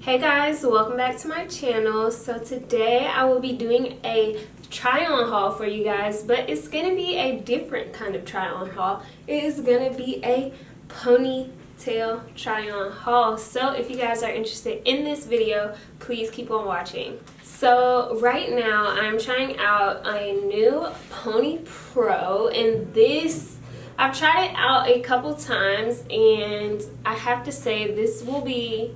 Hey guys, welcome back to my channel. So today I will be doing a try on haul for you guys, but it's gonna be a different kind of try on haul. It is gonna be a ponytail try on haul. So if you guys are interested in this video, please keep on watching. So right now I'm trying out a new PonyPro, and I've tried it out a couple times, and I have to say this will be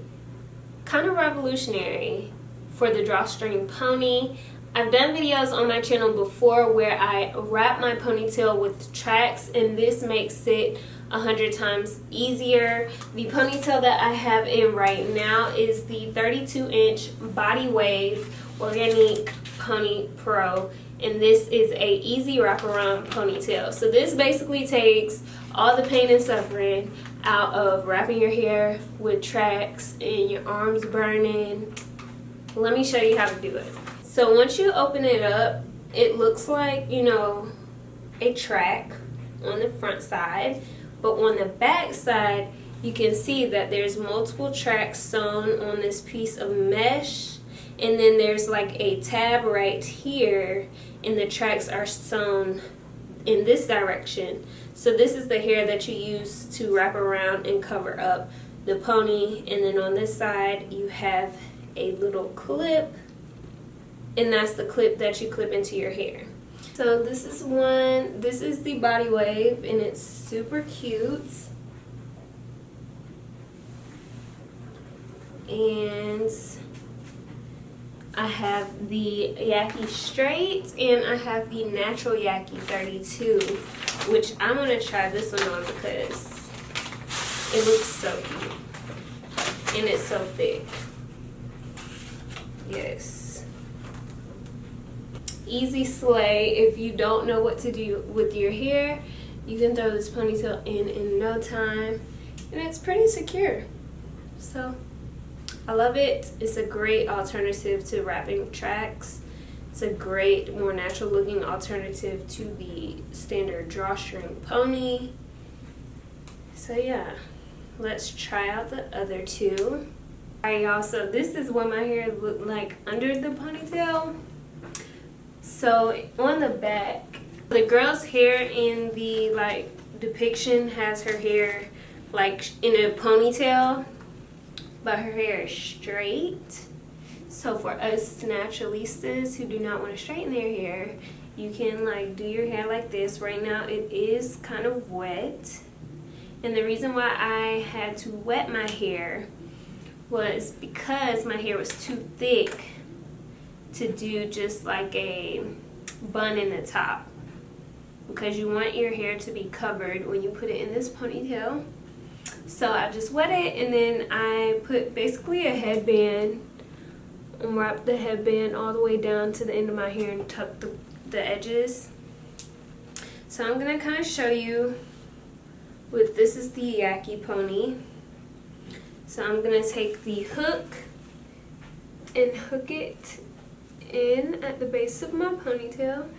kind of revolutionary for the drawstring pony. I've done videos on my channel before where I wrap my ponytail with tracks, and this makes it 100 times easier. The ponytail that I have in right now is the 32-inch Body Wave Organique PonyPro, and this is a easy wraparound ponytail. So this basically takes all the pain and suffering out of wrapping your hair with tracks and your arms burning. Let me show you how to do it. So once you open it up, it looks like, you know, a track on the front side, but on the back side you can see that there's multiple tracks sewn on this piece of mesh, and then there's like a tab right here, and the tracks are sewn in this direction. So this is the hair that you use to wrap around and cover up the pony, and then on this side you have a little clip, and that's the clip that you clip into your hair. So this is the Body Wave, and it's super cute. And I have the Yaky Straight, and I have the Natural Yaky 32, which I'm going to try this one on because it looks so cute. And it's so thick. Yes. Easy slay. If you don't know what to do with your hair, you can throw this ponytail in no time. And it's pretty secure. So I love it. It's a great alternative to wrapping tracks. It's a great, more natural looking alternative to the standard drawstring pony. So yeah, let's try out the other two. Alright y'all, so this is what my hair looked like under the ponytail. So on the back, the girl's hair in the depiction has her hair like in a ponytail, but her hair is straight. So for us naturalistas who do not want to straighten their hair, you can like do your hair like this. Right now it is kind of wet, and the reason why I had to wet my hair was because my hair was too thick to do just like a bun in the top, because you want your hair to be covered when you put it in this ponytail. So I just wet it, and then I put basically a headband and wrap the headband all the way down to the end of my hair and tuck the edges. So I'm going to kind of show you this is the Yaky pony. So I'm going to take the hook and hook it in at the base of my ponytail.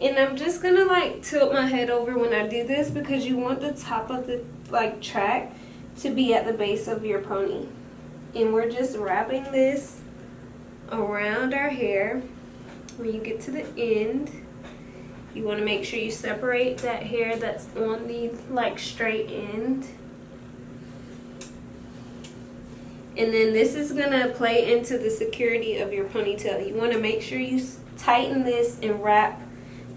And I'm just going to like tilt my head over when I do this, because you want the top of the track to be at the base of your pony. And we're just wrapping this around our hair. When you get to the end, you want to make sure you separate that hair that's on the straight end. And then this is going to play into the security of your ponytail. You want to make sure you tighten this and wrap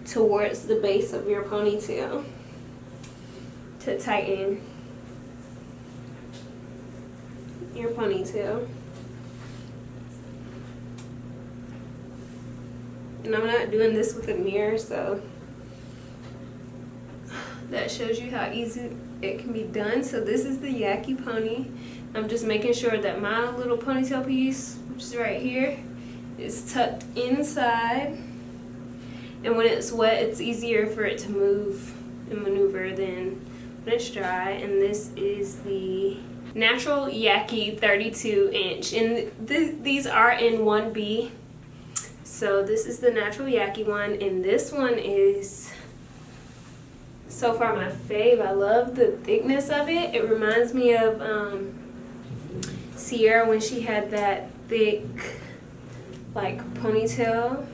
towards the base of your ponytail to tighten your ponytail. And I'm not doing this with a mirror, so that shows you how easy it can be done. So this is the Yaky pony. I'm just making sure that my little ponytail piece, which is right here, is tucked inside. And when it's wet, it's easier for it to move and maneuver than when it's dry. And this is the Natural Yaky 32-inch. And these are in 1B. So this is the Natural Yaky one, and this one is so far my fave. I love the thickness of it. It reminds me of Sierra when she had that thick like ponytail.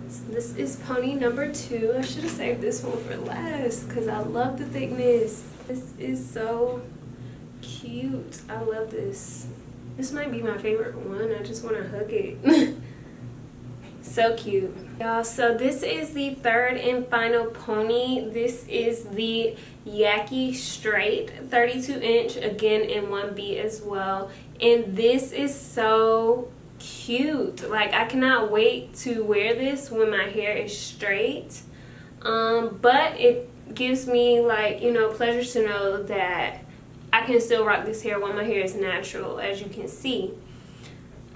So this is pony number 2. I should have saved this one for last because I love the thickness. This is so cute. I love this. This might be my favorite one. I just want to hug it. So cute. Y'all, so this is the 3rd and final pony. This is the Yaky Straight 32-inch, again in 1B as well. And this is so cute. Like, I cannot wait to wear this when my hair is straight. But it gives me, like, you know, pleasure to know that I can still rock this hair while my hair is natural, as you can see.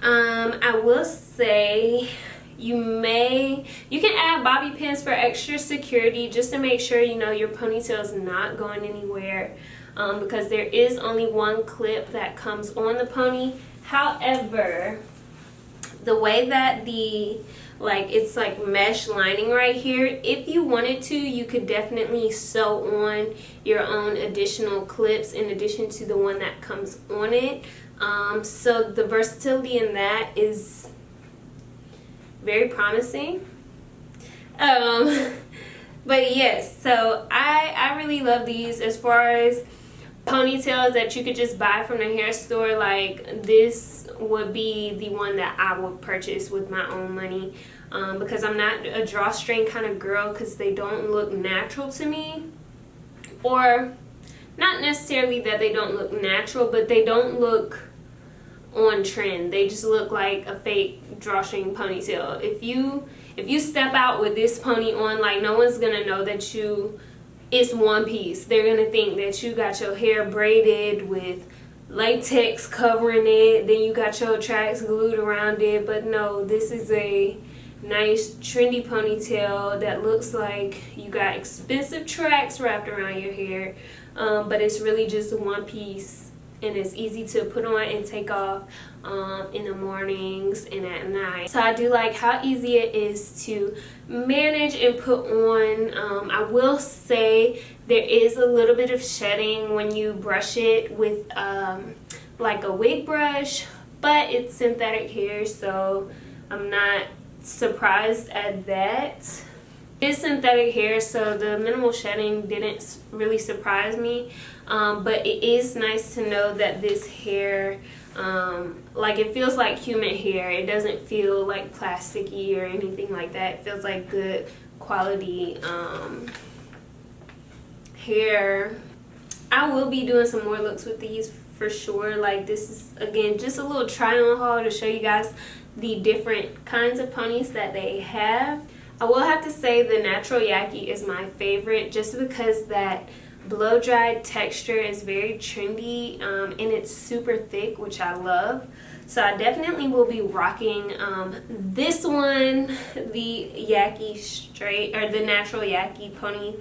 I will say you can add bobby pins for extra security, just to make sure, you know, your ponytail is not going anywhere, because there is only one clip that comes on the pony. However, the way that it's like mesh lining right here, if you wanted to, you could definitely sew on your own additional clips in addition to the one that comes on it. So the versatility in that is very promising. But yes, so I really love these. As far as ponytails that you could just buy from the hair store, like, this would be the one that I would purchase with my own money, because I'm not a drawstring kind of girl, because they don't look natural to me. Or not necessarily that they don't look natural, but they don't look on trend. They just look like a fake drawstring ponytail. If you step out with this pony on, like, no one's gonna know that it's one piece. They're gonna think that you got your hair braided with latex covering it, then you got your tracks glued around it. But no, this is a nice trendy ponytail that looks like you got expensive tracks wrapped around your hair, but it's really just one piece. And it's easy to put on and take off in the mornings and at night. So I do like how easy it is to manage and put on. I will say there is a little bit of shedding when you brush it with like a wig brush, but it's synthetic hair, so I'm not surprised at that. It's synthetic hair, so the minimal shedding didn't really surprise me, but it is nice to know that this hair, like, it feels like human hair. It doesn't feel like plasticky or anything like that. It feels like good quality hair. I will be doing some more looks with these for sure. Like, this is, again, just a little try on haul to show you guys the different kinds of ponies that they have. I will have to say the natural Yaky is my favorite, just because that blow-dried texture is very trendy, and it's super thick, which I love. So I definitely will be rocking this one, the Yaky Straight, or the natural Yaky pony,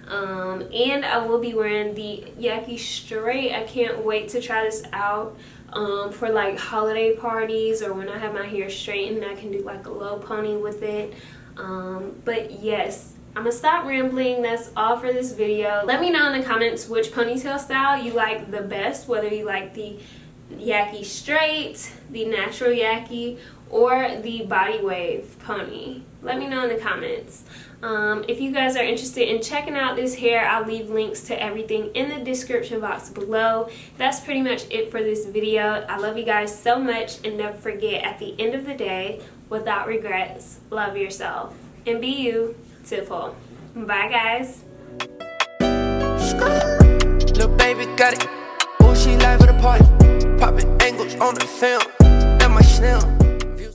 and I will be wearing the Yaky Straight. I can't wait to try this out for like holiday parties, or when I have my hair straightened, I can do like a low pony with it. But yes, I'm gonna stop rambling. That's all for this video. Let me know in the comments which ponytail style you like the best, whether you like the Yaky Straight, the natural Yaky, or the body wave pony. Let me know in the comments. If you guys are interested in checking out this hair, I'll leave links to everything in the description box below. That's pretty much it for this video. I love you guys so much, and never forget, at the end of the day, without regrets, love yourself and be you to the full. Bye, guys. Little baby got it. Oh, she live at a party. Popping angles on the film. And my Chanel.